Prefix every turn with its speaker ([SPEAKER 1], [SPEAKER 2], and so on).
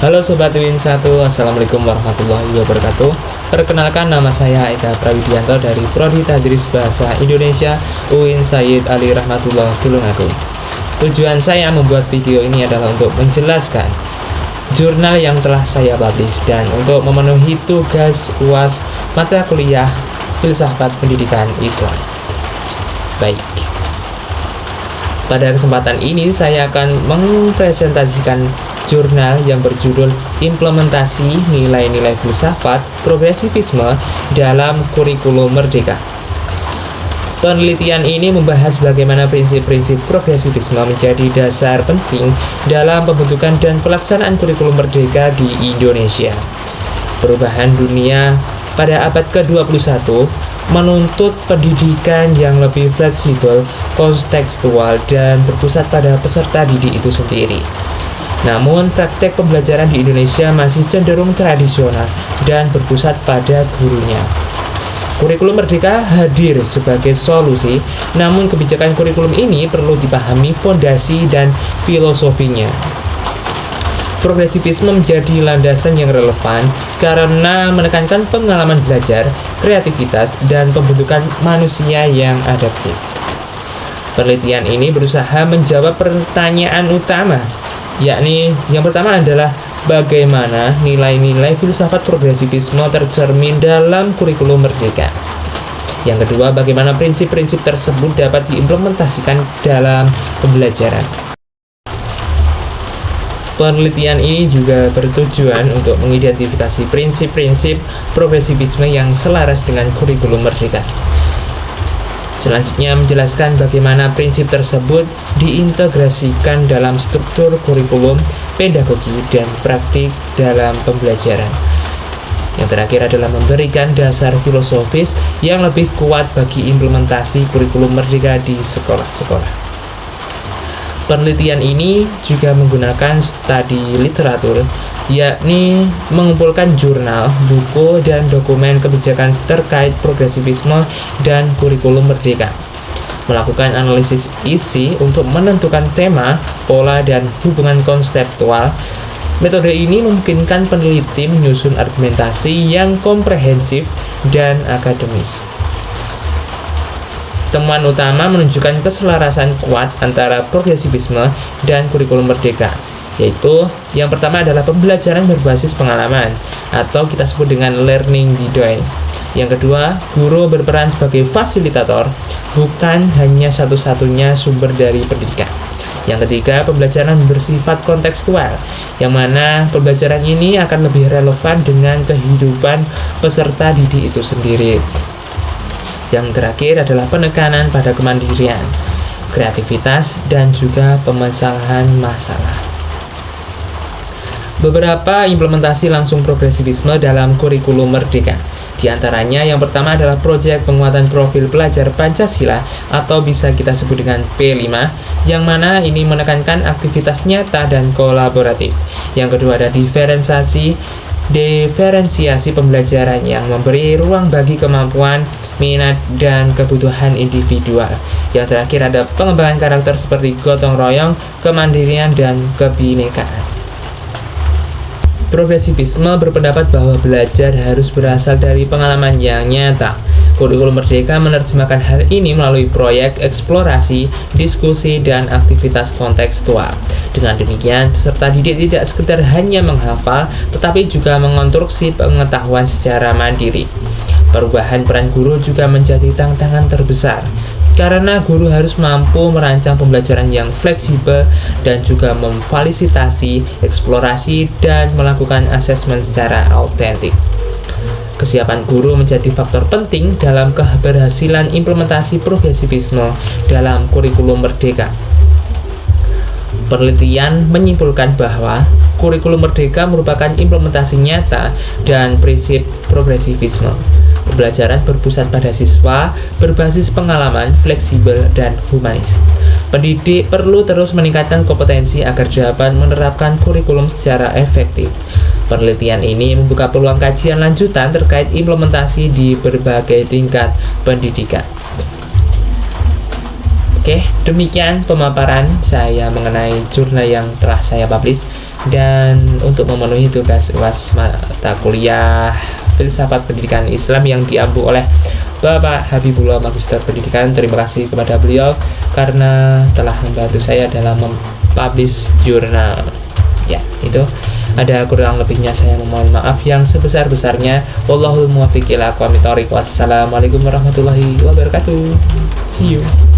[SPEAKER 1] Halo Sobat Win 1, Assalamualaikum warahmatullahi wabarakatuh. Perkenalkan, nama saya Eka Prawidianto dari Prodi Tadris Bahasa Indonesia UIN Sayyid Ali Rahmatullah Tulungagung. Tujuan saya membuat video ini adalah untuk menjelaskan jurnal yang telah saya publish dan untuk memenuhi tugas UAS mata kuliah Filsafat Pendidikan Islam. Baik, pada kesempatan ini saya akan mempresentasikan jurnal yang berjudul Implementasi Nilai-Nilai Filsafat Progresivisme dalam Kurikulum Merdeka. Penelitian ini membahas bagaimana prinsip-prinsip progresivisme menjadi dasar penting dalam pembentukan dan pelaksanaan kurikulum merdeka di Indonesia. Perubahan dunia pada abad ke-21 menuntut pendidikan yang lebih fleksibel, kontekstual, dan berpusat pada peserta didik itu sendiri. Namun, praktek pembelajaran di Indonesia masih cenderung tradisional dan berpusat pada gurunya. Kurikulum Merdeka hadir sebagai solusi, namun kebijakan kurikulum ini perlu dipahami fondasi dan filosofinya. Progresivisme menjadi landasan yang relevan karena menekankan pengalaman belajar, kreativitas, dan pembentukan manusia yang adaptif. Penelitian ini berusaha menjawab pertanyaan utama, yakni yang pertama adalah bagaimana nilai-nilai filsafat progresivisme tercermin dalam kurikulum merdeka. Yang kedua, bagaimana prinsip-prinsip tersebut dapat diimplementasikan dalam pembelajaran. Penelitian ini juga bertujuan untuk mengidentifikasi prinsip-prinsip progresivisme yang selaras dengan kurikulum merdeka. Selanjutnya menjelaskan bagaimana prinsip tersebut diintegrasikan dalam struktur kurikulum, pedagogi, dan praktik dalam pembelajaran. Yang terakhir adalah memberikan dasar filosofis yang lebih kuat bagi implementasi kurikulum merdeka di sekolah-sekolah. Penelitian ini juga menggunakan studi literatur, yakni mengumpulkan jurnal, buku, dan dokumen kebijakan terkait progresivisme dan kurikulum merdeka. Melakukan analisis isi untuk menentukan tema, pola, dan hubungan konseptual. Metode ini memungkinkan peneliti menyusun argumentasi yang komprehensif dan akademis. Temuan utama menunjukkan keselarasan kuat antara progresivisme dan kurikulum merdeka, yaitu yang pertama adalah pembelajaran berbasis pengalaman atau kita sebut dengan learning by doing. Yang kedua, guru berperan sebagai fasilitator, bukan hanya satu-satunya sumber dari pendidikan. Yang ketiga, pembelajaran bersifat kontekstual, yang mana pembelajaran ini akan lebih relevan dengan kehidupan peserta didik itu sendiri. Yang terakhir adalah penekanan pada kemandirian, kreativitas, dan juga pemecahan masalah. Beberapa implementasi langsung progresivisme dalam kurikulum merdeka. Di antaranya yang pertama adalah proyek penguatan profil pelajar Pancasila atau bisa kita sebut dengan P5, yang mana ini menekankan aktivitas nyata dan kolaboratif. Yang kedua ada diferensiasi pembelajaran yang memberi ruang bagi kemampuan, minat, dan kebutuhan individual. Yang terakhir ada pengembangan karakter seperti gotong royong, kemandirian, dan kebinekaan. Progresivisme berpendapat bahwa belajar harus berasal dari pengalaman yang nyata. Kurikulum Merdeka menerjemahkan hal ini melalui proyek eksplorasi, diskusi, dan aktivitas kontekstual. Dengan demikian, peserta didik tidak sekedar hanya menghafal, tetapi juga mengonstruksi pengetahuan secara mandiri. Perubahan peran guru juga menjadi tantangan terbesar, karena guru harus mampu merancang pembelajaran yang fleksibel dan juga memfasilitasi eksplorasi dan melakukan asesmen secara autentik. Kesiapan guru menjadi faktor penting dalam keberhasilan implementasi progresivisme dalam kurikulum merdeka. Penelitian menyimpulkan bahwa kurikulum merdeka merupakan implementasi nyata dan prinsip progresivisme. Pembelajaran berpusat pada siswa, berbasis pengalaman, fleksibel, dan humanis. Pendidik perlu terus meningkatkan kompetensi agar dapat menerapkan kurikulum secara efektif. Penelitian ini membuka peluang kajian lanjutan terkait implementasi di berbagai tingkat pendidikan. Oke, demikian pemaparan saya mengenai jurnal yang telah saya publish. Dan untuk memenuhi tugas UAS mata kuliah Filsafat Pendidikan Islam yang diampu oleh Bapak Habibullah Magister Pendidikan, terima kasih kepada beliau karena telah membantu saya dalam mempublish jurnal. Ya, itu ada kurang lebihnya saya memohon maaf yang sebesar-besarnya. Wallahul muwaffiq ila aqwamit thoriq. Wassalamualaikum warahmatullahi wabarakatuh. See you.